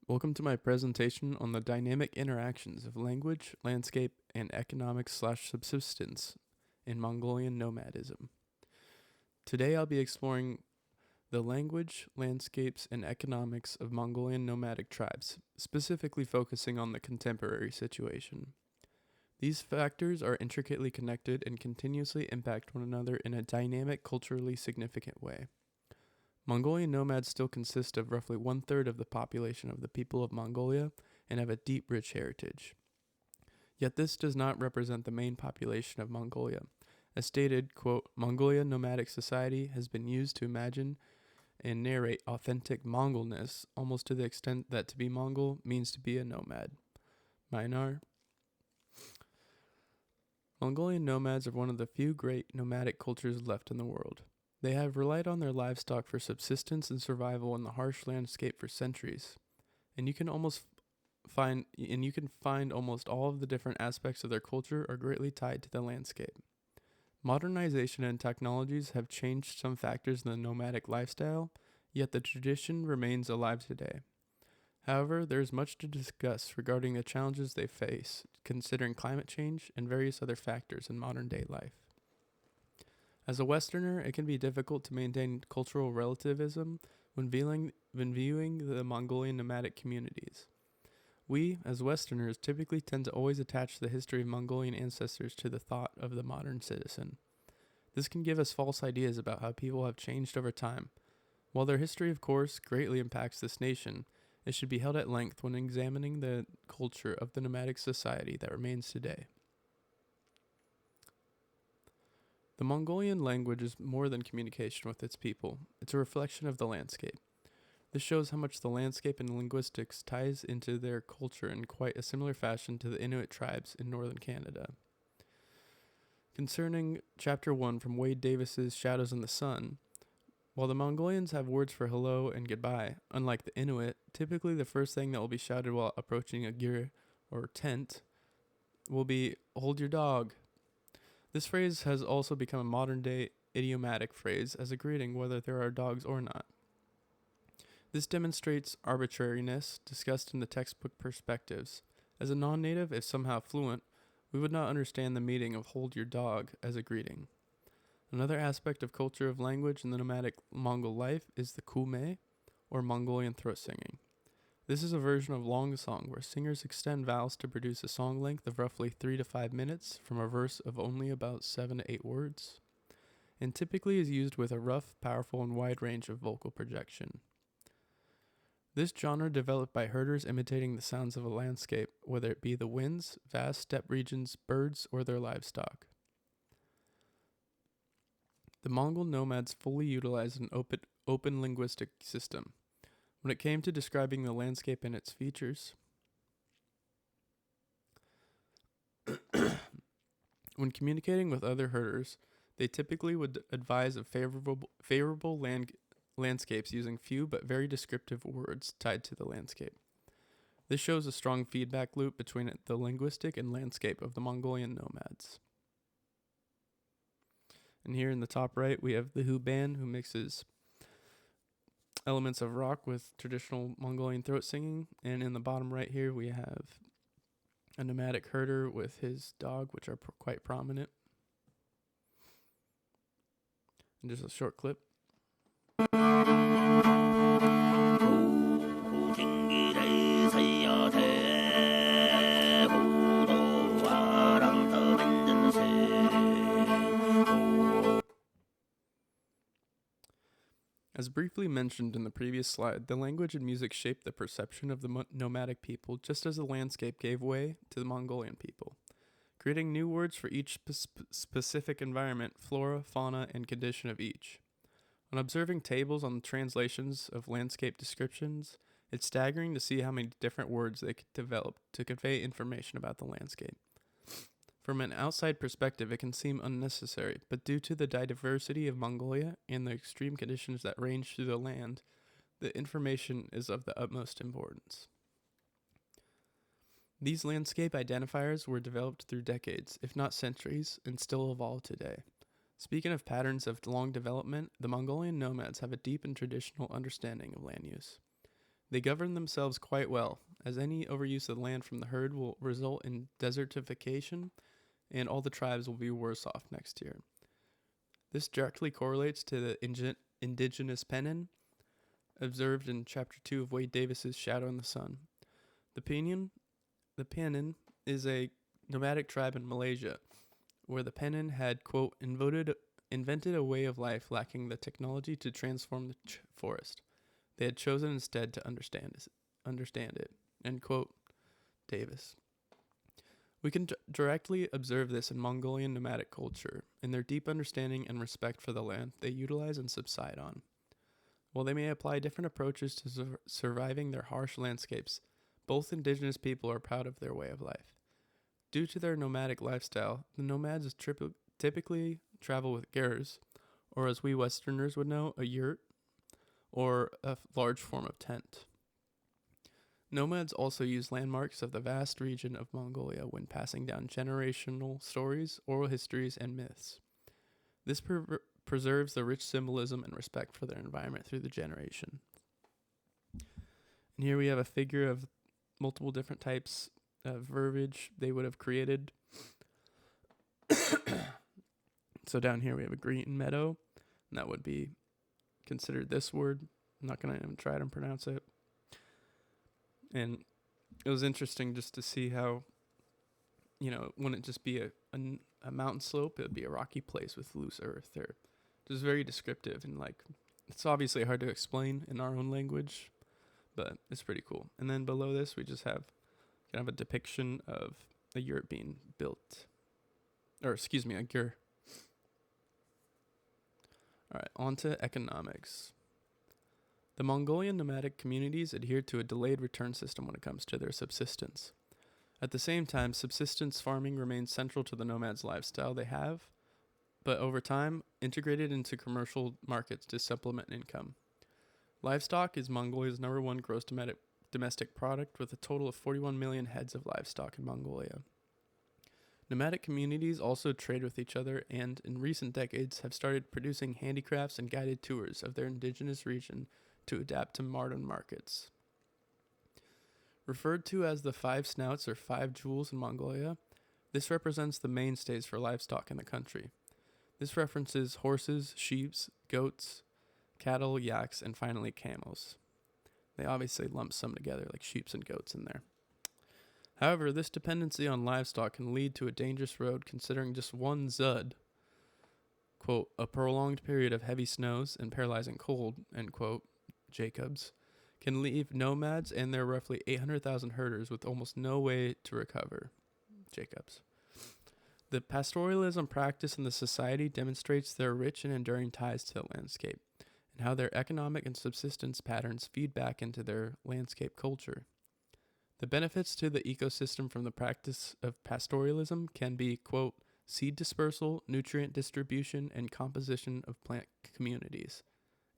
Welcome to my presentation on the dynamic interactions of language, landscape, and economics/subsistence in Mongolian nomadism. Today I'll be exploring the language, landscapes, and economics of Mongolian nomadic tribes, specifically focusing on the contemporary situation. These factors are intricately connected and continuously impact one another in a dynamic, culturally significant way. Mongolian nomads still consist of roughly one-third of the population of the people of Mongolia and have a deep, rich heritage. Yet this does not represent the main population of Mongolia. As stated, quote, Mongolia nomadic society has been used to imagine and narrate authentic Mongolness almost to the extent that to be Mongol means to be a nomad. Minar. Mongolian nomads are one of the few great nomadic cultures left in the world. They have relied on their livestock for subsistence and survival in the harsh landscape for centuries, and you can find almost all of the different aspects of their culture are greatly tied to the landscape. Modernization and technologies have changed some factors in the nomadic lifestyle, yet the tradition remains alive today. However, there is much to discuss regarding the challenges they face, considering climate change and various other factors in modern day life. As a Westerner, it can be difficult to maintain cultural relativism when viewing the Mongolian nomadic communities. We, as Westerners, typically tend to always attach the history of Mongolian ancestors to the thought of the modern citizen. This can give us false ideas about how people have changed over time. While their history, of course, greatly impacts this nation, it should be held at length when examining the culture of the nomadic society that remains today. The Mongolian language is more than communication with its people. It's a reflection of the landscape. This shows how much the landscape and linguistics ties into their culture in quite a similar fashion to the Inuit tribes in northern Canada. Concerning Chapter 1 from Wade Davis's Shadows in the Sun, while the Mongolians have words for hello and goodbye, unlike the Inuit, typically the first thing that will be shouted while approaching a gyr or tent will be, hold your dog. This phrase has also become a modern-day idiomatic phrase as a greeting whether there are dogs or not. This demonstrates arbitrariness discussed in the textbook perspectives. As a non-native, if somehow fluent, we would not understand the meaning of hold your dog as a greeting. Another aspect of culture of language in the nomadic Mongol life is the kume, or Mongolian throat singing. This is a version of long song where singers extend vowels to produce a song length of roughly 3 to 5 minutes from a verse of only about 7 to 8 words, and typically is used with a rough, powerful, and wide range of vocal projection. This genre developed by herders imitating the sounds of a landscape, whether it be the winds, vast steppe regions, birds, or their livestock. The Mongol nomads fully utilized an open linguistic system. When it came to describing the landscape and its features, when communicating with other herders, they typically would advise of favorable landscapes using few but very descriptive words tied to the landscape. This shows a strong feedback loop between the linguistic and landscape of the Mongolian nomads. And here in the top right, we have the Huban, who mixes elements of rock with traditional Mongolian throat singing. And in the bottom right here, we have a nomadic herder with his dog, which are quite prominent. And just a short clip. As briefly mentioned in the previous slide, the language and music shaped the perception of the nomadic people just as the landscape gave way to the Mongolian people, creating new words for each specific environment, flora, fauna, and condition of each. On observing tables on the translations of landscape descriptions, it's staggering to see how many different words they could develop to convey information about the landscape. From an outside perspective, it can seem unnecessary, but due to the diversity of Mongolia and the extreme conditions that range through the land, the information is of the utmost importance. These landscape identifiers were developed through decades, if not centuries, and still evolve today. Speaking of patterns of long development, the Mongolian nomads have a deep and traditional understanding of land use. They govern themselves quite well, as any overuse of the land from the herd will result in desertification, and all the tribes will be worse off next year. This directly correlates to the indigenous pennon observed in Chapter 2 of Wade Davis's Shadow in the Sun. The Pennon is a nomadic tribe in Malaysia, where the Pennon had, quote, invented a way of life lacking the technology to transform the forest. They had chosen instead to understand it, end quote, Davis. We can directly observe this in Mongolian nomadic culture, in their deep understanding and respect for the land they utilize and subside on. While they may apply different approaches to surviving their harsh landscapes, both indigenous people are proud of their way of life. Due to their nomadic lifestyle, the nomads typically travel with gers, or as we Westerners would know, a yurt, or a large form of tent. Nomads also use landmarks of the vast region of Mongolia when passing down generational stories, oral histories, and myths. This preserves the rich symbolism and respect for their environment through the generation. And here we have a figure of multiple different types of verbiage they would have created. So down here we have a green meadow, and that would be considered this word. I'm not going to even try to pronounce it. And it was interesting just to see how, it wouldn't just be a mountain slope, it would be a rocky place with loose earth. Or just very descriptive, and it's obviously hard to explain in our own language, but it's pretty cool. And then below this, we just have kind of a depiction of a yurt being built, a gur. All right, on to economics. The Mongolian nomadic communities adhere to a delayed return system when it comes to their subsistence. At the same time, subsistence farming remains central to the nomads' lifestyle they have, but over time, integrated into commercial markets to supplement income. Livestock is Mongolia's number one gross domestic product, with a total of 41 million heads of livestock in Mongolia. Nomadic communities also trade with each other and, in recent decades, have started producing handicrafts and guided tours of their indigenous region to adapt to modern markets. Referred to as the five snouts or five jewels in Mongolia, this represents the mainstays for livestock in the country. This references horses, sheep, goats, cattle, yaks, and finally camels. They obviously lump some together like sheep and goats in there. However, this dependency on livestock can lead to a dangerous road, considering just one zud, quote, a prolonged period of heavy snows and paralyzing cold, end quote, Jacobs, can leave nomads and their roughly 800,000 herders with almost no way to recover, Jacobs. The pastoralism practice in the society demonstrates their rich and enduring ties to the landscape, and how their economic and subsistence patterns feed back into their landscape culture. The benefits to the ecosystem from the practice of pastoralism can be, quote, seed dispersal, nutrient distribution, and composition of plant communities,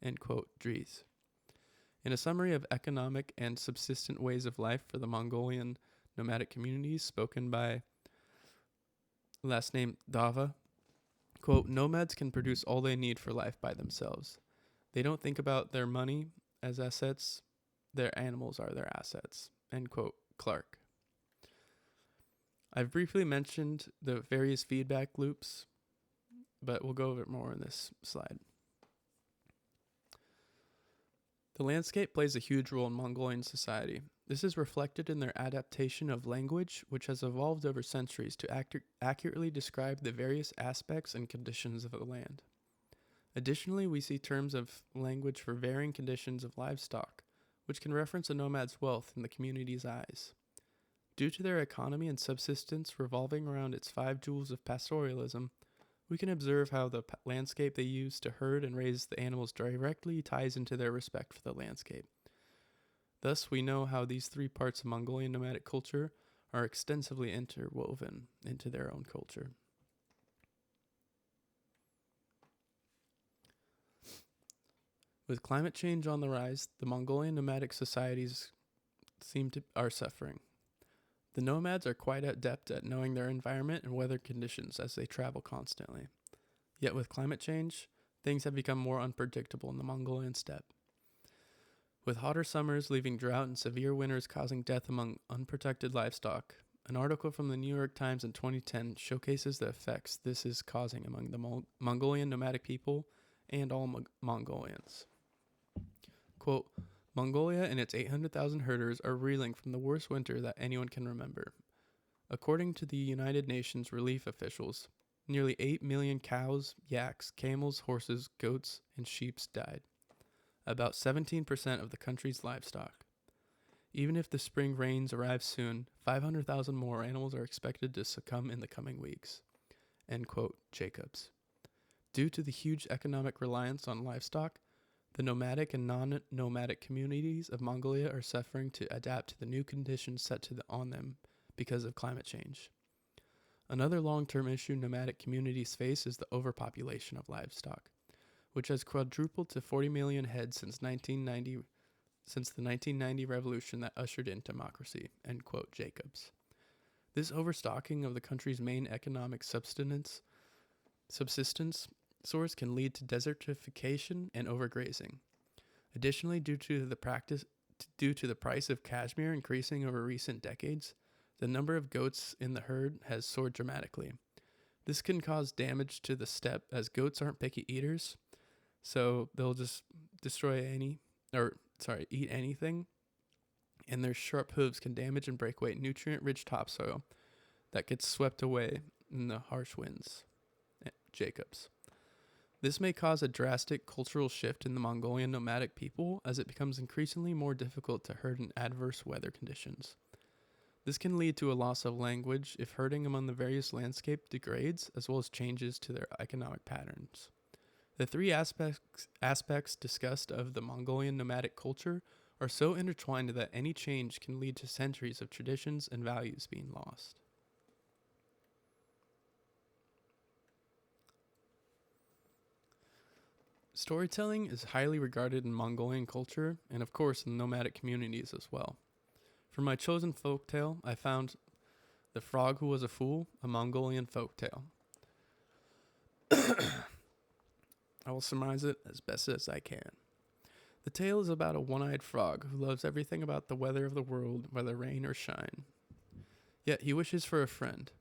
end quote, Dries. In a summary of economic and subsistent ways of life for the Mongolian nomadic communities spoken by last name Dava, quote, nomads can produce all they need for life by themselves. They don't think about their money as assets. Their animals are their assets, end quote, Clark. I've briefly mentioned the various feedback loops, but we'll go over it more in this slide. The landscape plays a huge role in Mongolian society. This is reflected in their adaptation of language, which has evolved over centuries to accurately describe the various aspects and conditions of the land. Additionally, we see terms of language for varying conditions of livestock, which can reference a nomad's wealth in the community's eyes. Due to their economy and subsistence revolving around its five jewels of pastoralism, we can observe how the landscape they use to herd and raise the animals directly ties into their respect for the landscape. Thus, we know how these three parts of Mongolian nomadic culture are extensively interwoven into their own culture. With climate change on the rise, the Mongolian nomadic societies are suffering. The nomads are quite adept at knowing their environment and weather conditions as they travel constantly. Yet with climate change, things have become more unpredictable in the Mongolian steppe. with hotter summers leaving drought and severe winters causing death among unprotected livestock. An article from the New York Times in 2010 showcases the effects this is causing among the Mongolian nomadic people and all Mongolians. Quote, Mongolia and its 800,000 herders are reeling from the worst winter that anyone can remember. According to the United Nations relief officials, nearly 8 million cows, yaks, camels, horses, goats, and sheep died. About 17% of the country's livestock. Even if the spring rains arrive soon, 500,000 more animals are expected to succumb in the coming weeks. End quote, Jacobs. Due to the huge economic reliance on livestock, the nomadic and non-nomadic communities of Mongolia are suffering to adapt to the new conditions set on them because of climate change. Another long-term issue nomadic communities face is the overpopulation of livestock, which has quadrupled to 40 million head since the 1990 revolution that ushered in democracy, end quote, Jacobs. This overstocking of the country's main economic subsistence source can lead to desertification and overgrazing. Additionally, due to the price of cashmere increasing over recent decades, the number of goats in the herd has soared dramatically. This can cause damage to the steppe as goats aren't picky eaters, so they'll just eat anything, and their sharp hooves can damage and break away nutrient-rich topsoil that gets swept away in the harsh winds. Jacobs. This may cause a drastic cultural shift in the Mongolian nomadic people as it becomes increasingly more difficult to herd in adverse weather conditions. This can lead to a loss of language if herding among the various landscape degrades, as well as changes to their economic patterns. The three aspects discussed of the Mongolian nomadic culture are so intertwined that any change can lead to centuries of traditions and values being lost. Storytelling is highly regarded in Mongolian culture and, of course, in nomadic communities as well. For my chosen folktale, I found The Frog Who Was a Fool, a Mongolian folktale. I will surmise it as best as I can. The tale is about a one-eyed frog who loves everything about the weather of the world, whether rain or shine. Yet he wishes for a friend.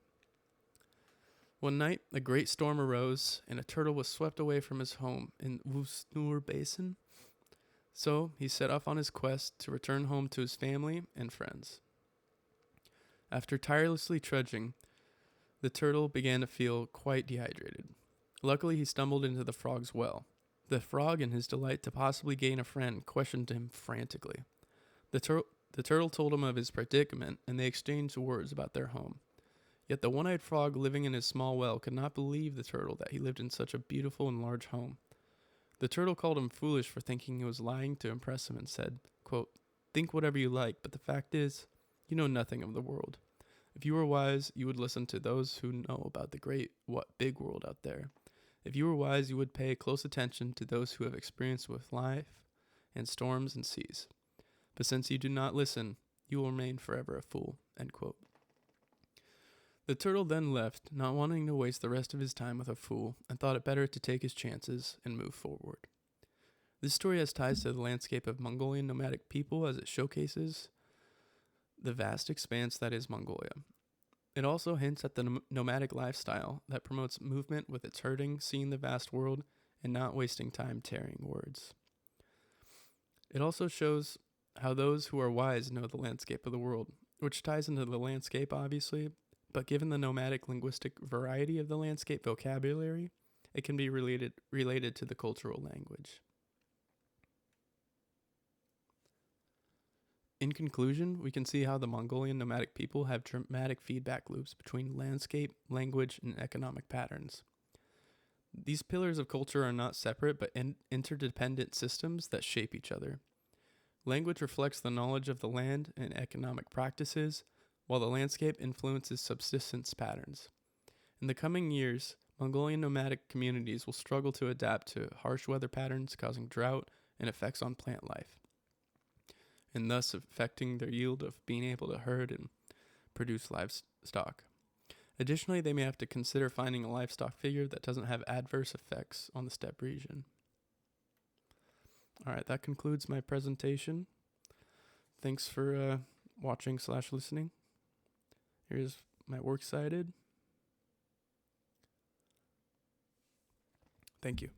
One night, a great storm arose, and a turtle was swept away from his home in Vusnur Basin. So he set off on his quest to return home to his family and friends. After tirelessly trudging, the turtle began to feel quite dehydrated. Luckily, he stumbled into the frog's well. The frog, in his delight to possibly gain a friend, questioned him frantically. The turtle told him of his predicament, and they exchanged words about their home. Yet the one-eyed frog living in his small well could not believe the turtle that he lived in such a beautiful and large home. The turtle called him foolish for thinking he was lying to impress him and said, quote, think whatever you like, but the fact is, you know nothing of the world. If you were wise, you would listen to those who know about the big world out there. If you were wise, you would pay close attention to those who have experience with life and storms and seas. But since you do not listen, you will remain forever a fool, end quote. The turtle then left, not wanting to waste the rest of his time with a fool, and thought it better to take his chances and move forward. This story has ties to the landscape of Mongolian nomadic people as it showcases the vast expanse that is Mongolia. It also hints at the nomadic lifestyle that promotes movement with its herding, seeing the vast world, and not wasting time tearing words. It also shows how those who are wise know the landscape of the world, which ties into the landscape obviously, but given the nomadic linguistic variety of the landscape vocabulary, it can be related to the cultural language. In conclusion, we can see how the Mongolian nomadic people have dramatic feedback loops between landscape, language, and economic patterns. These pillars of culture are not separate but interdependent systems that shape each other. Language reflects the knowledge of the land and economic practices, while the landscape influences subsistence patterns. In the coming years, Mongolian nomadic communities will struggle to adapt to harsh weather patterns causing drought and effects on plant life, and thus affecting their yield of being able to herd and produce livestock. Additionally, they may have to consider finding a livestock figure that doesn't have adverse effects on the steppe region. All right, that concludes my presentation. Thanks for watching/listening. Here's my works cited. Thank you.